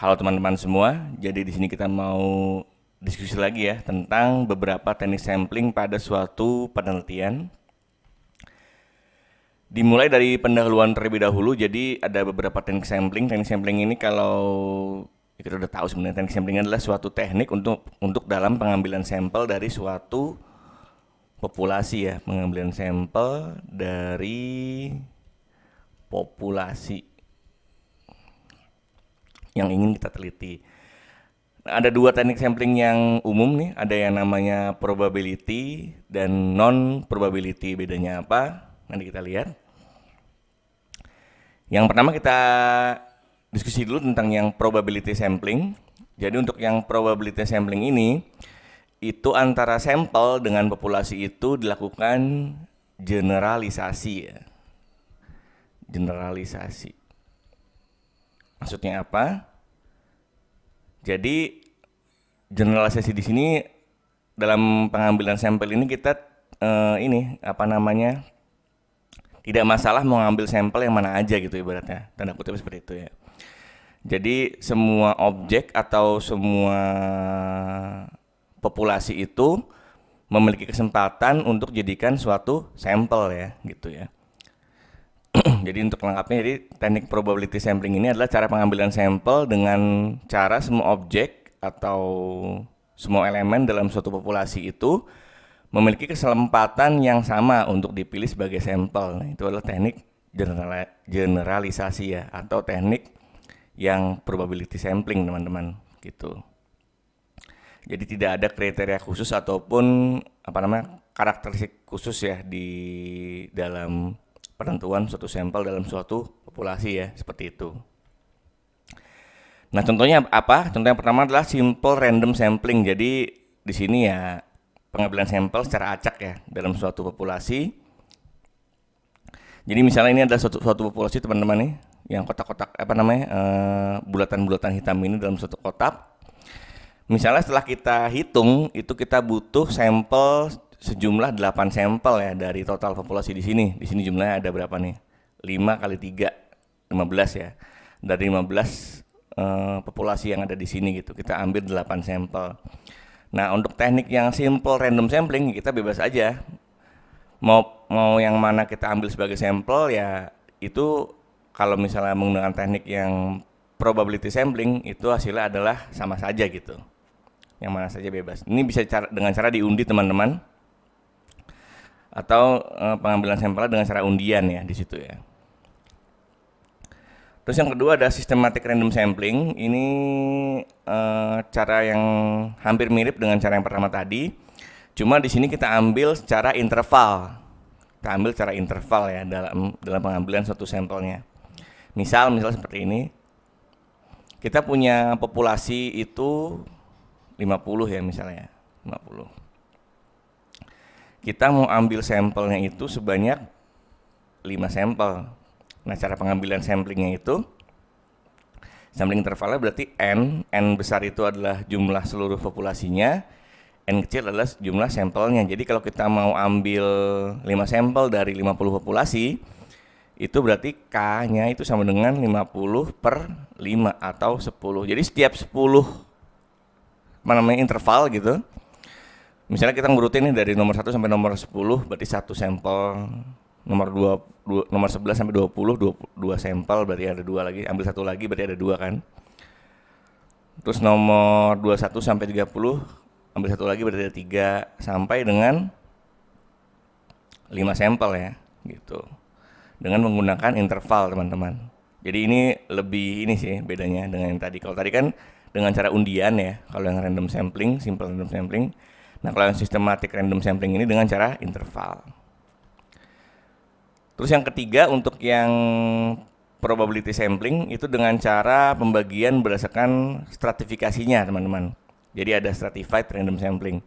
Halo teman-teman semua, jadi di sini kita mau diskusi lagi ya tentang beberapa teknik sampling pada suatu penelitian. Dimulai dari pendahuluan terlebih dahulu, jadi ada beberapa teknik sampling. Teknik sampling ini kalau kita udah tahu sebenarnya teknik sampling adalah suatu teknik untuk dalam pengambilan sampel dari suatu populasi ya, pengambilan sampel dari populasi yang ingin kita teliti. Nah, ada dua teknik sampling yang umum nih, ada yang namanya probability dan non probability. Bedanya apa? Nanti kita lihat. Yang pertama kita diskusi dulu tentang yang probability sampling. Jadi untuk yang probability sampling ini, itu antara sampel dengan populasi itu dilakukan generalisasi ya. Generalisasi. Maksudnya apa? Jadi generalisasi di sini dalam pengambilan sampel ini kita tidak masalah mau ngambil sampel yang mana aja gitu ibaratnya, tanda kutip seperti itu ya. Jadi semua objek atau semua populasi itu memiliki kesempatan untuk jadikan suatu sampel ya gitu ya. Jadi untuk lengkapnya, jadi teknik probability sampling ini adalah cara pengambilan sampel dengan cara semua objek atau semua elemen dalam suatu populasi itu memiliki kesempatan yang sama untuk dipilih sebagai sampel. Nah, itu adalah teknik generalisasi ya, atau teknik yang probability sampling teman-teman gitu. Jadi tidak ada kriteria khusus ataupun karakteristik khusus ya di dalam penentuan suatu sampel dalam suatu populasi ya, seperti itu. Nah, contohnya apa? Contoh yang pertama adalah simple random sampling. Jadi di sini ya pengambilan sampel secara acak ya dalam suatu populasi. Jadi misalnya ini adalah suatu populasi teman-teman nih, yang kotak-kotak bulatan-bulatan hitam ini dalam suatu kotak. Misalnya setelah kita hitung itu kita butuh sampel sejumlah 8 sampel ya dari total populasi di sini. Di sini jumlahnya ada berapa nih? 5 kali 3, 15 ya. Dari 15 populasi yang ada di sini gitu. Kita ambil 8 sampel. Nah, untuk teknik yang simple random sampling kita bebas aja. Mau yang mana kita ambil sebagai sampel ya, itu kalau misalnya menggunakan teknik yang probability sampling itu hasilnya adalah sama saja gitu. Yang mana saja bebas. Ini bisa dengan cara diundi teman-teman. Atau pengambilan sampelnya dengan cara undian ya di situ ya. Terus yang kedua ada systematic random sampling. Ini cara yang hampir mirip dengan cara yang pertama tadi. Cuma di sini kita ambil secara interval. Kita ambil secara interval ya dalam pengambilan suatu sampelnya. Misal seperti ini. Kita punya populasi itu 50 ya misalnya, 50. Kita mau ambil sampelnya itu sebanyak 5 sampel. Nah, cara pengambilan samplingnya itu, sampling intervalnya berarti N besar itu adalah jumlah seluruh populasinya, N kecil adalah jumlah sampelnya. Jadi kalau kita mau ambil 5 sampel dari 50 populasi, itu berarti K-nya itu sama dengan 50/5 atau 10. Jadi setiap 10 interval gitu. Misalnya kita ngurutin nih dari nomor 1 sampai nomor 10, berarti 1 sampel. Nomor 11 sampai 20, 2 sampel, berarti ada 2 lagi. Ambil 1 lagi, berarti ada 2 kan. Terus nomor 21 sampai 30, ambil 1 lagi, berarti ada 3. Sampai dengan 5 sampel ya, gitu. Dengan menggunakan interval teman-teman. Jadi ini lebih sih bedanya dengan yang tadi. Kalau tadi kan dengan cara undian ya, kalau yang random sampling, simple random sampling. Nah, kalau yang systematic random sampling ini dengan cara interval. Terus yang ketiga untuk yang probability sampling itu dengan cara pembagian berdasarkan stratifikasinya teman-teman. Jadi ada stratified random sampling.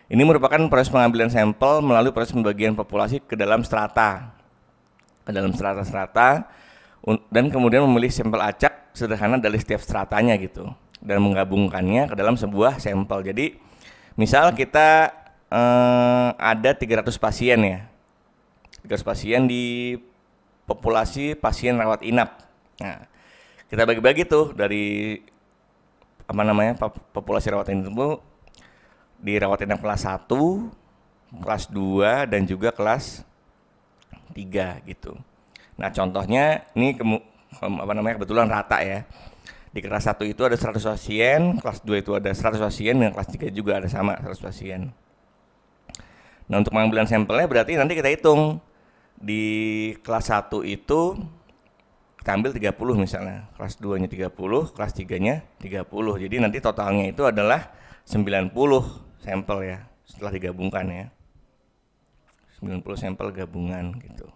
Ini merupakan proses pengambilan sampel melalui proses pembagian populasi ke dalam strata. Ke dalam strata-strata dan kemudian memilih sampel acak sederhana dari setiap stratanya gitu. Dan menggabungkannya ke dalam sebuah sampel. Jadi misal kita ada 300 pasien ya. 300 pasien di populasi pasien rawat inap. Nah, kita bagi-bagi tuh dari populasi rawat inap itu di rawat inap kelas 1, kelas 2 dan juga kelas 3 gitu. Nah, contohnya ini kebetulan rata ya. Di kelas 1 itu ada 100 pasien, kelas 2 itu ada 100 pasien, dan kelas 3 juga ada sama 100 pasien. Nah, untuk pengambilan sampelnya berarti nanti kita hitung. Di kelas 1 itu kita ambil 30 misalnya, kelas 2-nya 30, kelas 3-nya 30. Jadi nanti totalnya itu adalah 90 sampel ya, setelah digabungkan ya. 90 sampel gabungan gitu.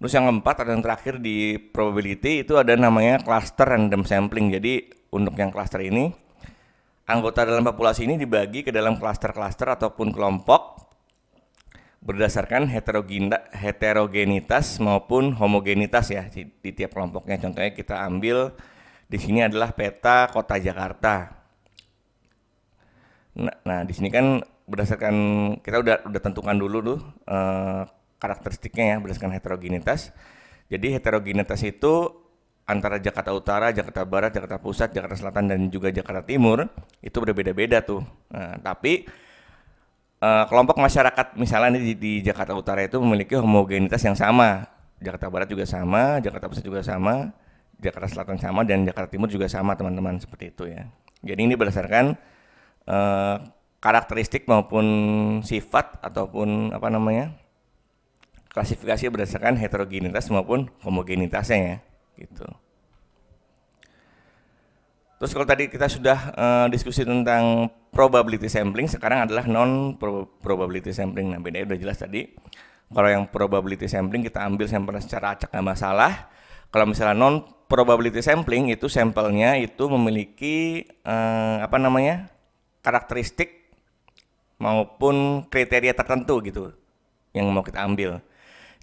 Terus yang keempat atau yang terakhir di probability itu ada namanya cluster random sampling. Jadi untuk yang cluster ini, anggota dalam populasi ini dibagi ke dalam cluster-cluster ataupun kelompok berdasarkan heterogenitas maupun homogenitas ya di tiap kelompoknya. Contohnya kita ambil di sini adalah peta kota Jakarta. Nah, di sini kan berdasarkan kita udah tentukan dulu tuh karakteristiknya ya berdasarkan heterogenitas. Jadi heterogenitas itu antara Jakarta Utara, Jakarta Barat, Jakarta Pusat, Jakarta Selatan dan juga Jakarta Timur itu berbeda-beda tuh. Nah, tapi kelompok masyarakat misalnya di Jakarta Utara itu memiliki homogenitas yang sama. Jakarta Barat juga sama, Jakarta Pusat juga sama, Jakarta Selatan sama dan Jakarta Timur juga sama teman-teman, seperti itu ya. Jadi ini berdasarkan karakteristik maupun sifat ataupun klasifikasi berdasarkan heterogenitas maupun homogenitasnya ya gitu. Terus kalau tadi kita sudah diskusi tentang probability sampling, sekarang adalah non probability sampling. Nah, bedanya udah jelas tadi. Kalau yang probability sampling kita ambil sampel secara acak nggak masalah. Kalau misalnya non probability sampling itu sampelnya itu memiliki karakteristik maupun kriteria tertentu gitu yang mau kita ambil.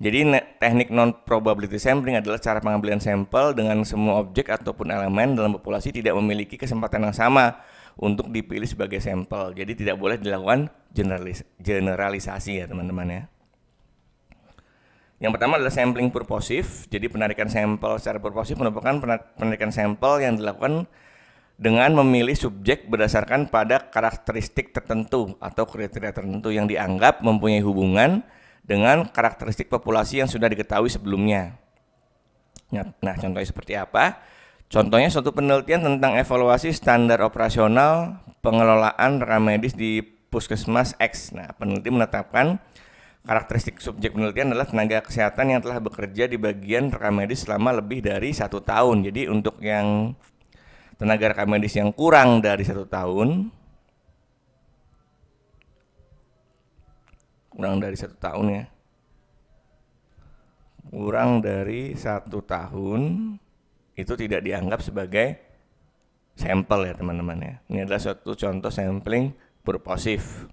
Jadi teknik non probability sampling adalah cara pengambilan sampel dengan semua objek ataupun elemen dalam populasi tidak memiliki kesempatan yang sama untuk dipilih sebagai sampel. Jadi tidak boleh dilakukan generalisasi ya teman-teman ya. Yang pertama adalah sampling purposive. Jadi penarikan sampel secara purposive merupakan penarikan sampel yang dilakukan dengan memilih subjek berdasarkan pada karakteristik tertentu atau kriteria tertentu yang dianggap mempunyai hubungan dengan karakteristik populasi yang sudah diketahui sebelumnya. Nah, contohnya seperti apa? Contohnya suatu penelitian tentang evaluasi standar operasional pengelolaan rekam medis di Puskesmas X. Nah, peneliti menetapkan karakteristik subjek penelitian adalah tenaga kesehatan yang telah bekerja di bagian rekam medis selama lebih dari 1 tahun. Jadi untuk yang tenaga rekam medis yang kurang dari 1 tahun, kurang dari 1 tahun ya, kurang dari 1 tahun itu tidak dianggap sebagai sampel ya teman-teman ya. Ini adalah suatu contoh sampling purposive.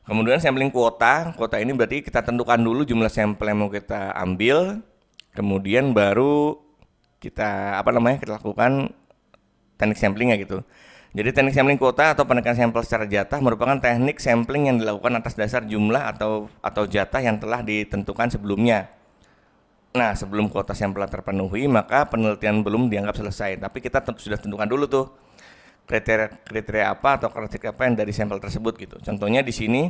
Kemudian sampling kuota. Kuota ini berarti kita tentukan dulu jumlah sampel yang mau kita ambil, kemudian baru kita kita lakukan teknik samplingnya gitu. Jadi teknik sampling kuota atau penarikan sampel secara jatah merupakan teknik sampling yang dilakukan atas dasar jumlah atau jatah yang telah ditentukan sebelumnya. Nah, sebelum kuota sampel terpenuhi, maka penelitian belum dianggap selesai. Tapi kita sudah tentukan dulu tuh kriteria apa atau karakteristik apa yang dari sampel tersebut gitu. Contohnya di sini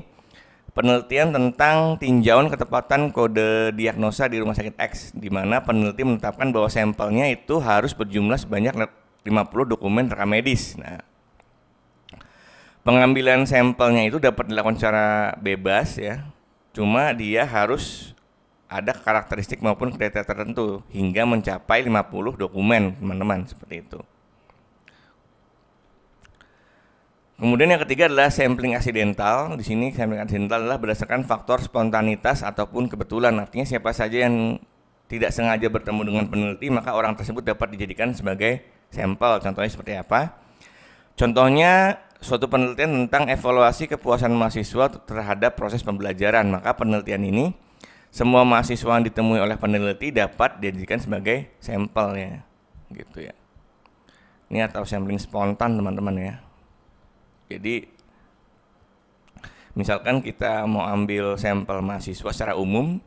penelitian tentang tinjauan ketepatan kode diagnosa di rumah sakit X, di mana peneliti menetapkan bahwa sampelnya itu harus berjumlah sebanyak 50 dokumen rekam medis. Nah, pengambilan sampelnya itu dapat dilakukan secara bebas ya. Cuma dia harus ada karakteristik maupun kriteria tertentu hingga mencapai 50 dokumen, teman-teman, seperti itu. Kemudian yang ketiga adalah sampling aksidental. Di sini sampling aksidental adalah berdasarkan faktor spontanitas ataupun kebetulan. Artinya siapa saja yang tidak sengaja bertemu dengan peneliti, maka orang tersebut dapat dijadikan sebagai sampel. Contohnya seperti apa? Contohnya suatu penelitian tentang evaluasi kepuasan mahasiswa terhadap proses pembelajaran. Maka penelitian ini semua mahasiswa yang ditemui oleh peneliti dapat dijadikan sebagai sampel ya. Gitu ya. Ini atau sampling spontan teman-teman ya. Jadi misalkan kita mau ambil sampel mahasiswa secara umum,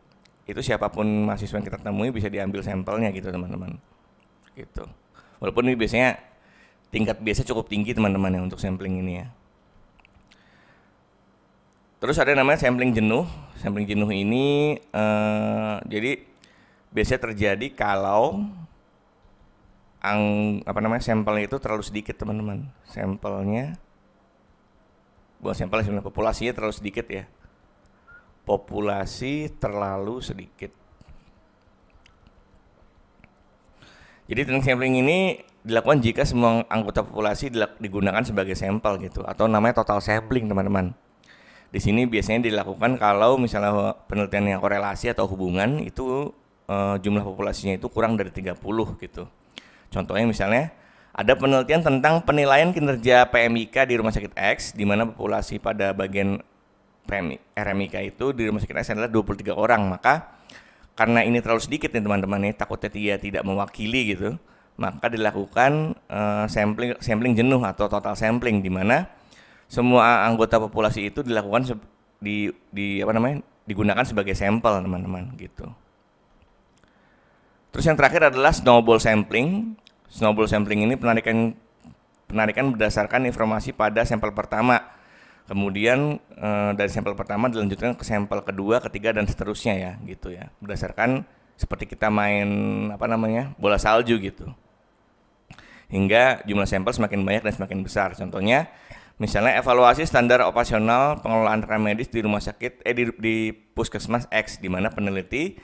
itu siapapun mahasiswa yang kita temui bisa diambil sampelnya gitu teman-teman. Gitu. Walaupun ini biasanya tingkat biasa cukup tinggi teman-teman ya untuk sampling ini ya. Terus ada namanya sampling jenuh. Sampling jenuh ini jadi biasanya terjadi kalau sampelnya itu terlalu sedikit teman-teman. Sampelnya populasinya terlalu sedikit ya. Populasi terlalu sedikit. Jadi teknik sampling ini dilakukan jika semua anggota populasi digunakan sebagai sampel gitu, atau namanya total sampling teman-teman. Di sini biasanya dilakukan kalau misalnya penelitian yang korelasi atau hubungan itu jumlah populasinya itu kurang dari 30 gitu. Contohnya misalnya ada penelitian tentang penilaian kinerja PMIK di rumah sakit X, di mana populasi pada bagian RMIK itu di rumah sakit X adalah 23 orang. Maka karena ini terlalu sedikit nih teman-teman, takutnya dia tidak mewakili gitu, maka dilakukan sampling jenuh atau total sampling, di mana semua anggota populasi itu dilakukan digunakan sebagai sampel teman-teman gitu. Terus yang terakhir adalah snowball sampling. Snowball sampling ini penarikan berdasarkan informasi pada sampel pertama. Kemudian dari sampel pertama dilanjutkan ke sampel kedua, ketiga dan seterusnya ya gitu ya. Berdasarkan seperti kita main bola salju gitu. Hingga jumlah sampel semakin banyak dan semakin besar. Contohnya misalnya evaluasi standar operasional pengelolaan rekam medis di rumah sakit di Puskesmas X, di mana peneliti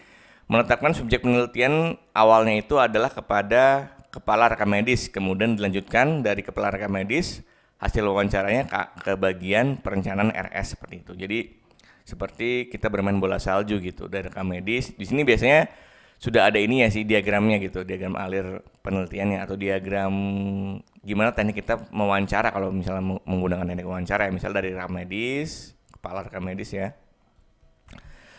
menetapkan subjek penelitian awalnya itu adalah kepada kepala rekam medis, kemudian dilanjutkan dari kepala rekam medis hasil wawancaranya ke bagian perencanaan RS seperti itu. Jadi seperti kita bermain bola salju gitu dari rekam medis. Di sini biasanya sudah ada ini ya sih diagramnya gitu, diagram alir penelitiannya atau diagram gimana teknik kita mewawancara kalau misalnya menggunakan teknik wawancara ya, misal dari rekam medis, kepala rekam medis ya.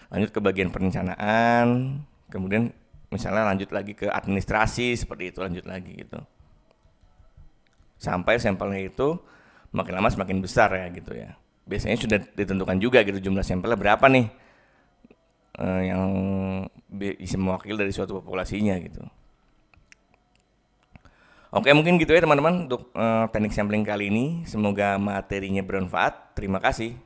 Lanjut ke bagian perencanaan, kemudian misalnya lanjut lagi ke administrasi seperti itu, lanjut lagi gitu. Sampai sampelnya itu makin lama semakin besar ya gitu ya. Biasanya sudah ditentukan juga gitu jumlah sampelnya berapa nih yang bisa mewakili dari suatu populasinya gitu. Oke, mungkin gitu ya teman-teman untuk teknik sampling kali ini. Semoga materinya bermanfaat. Terima kasih.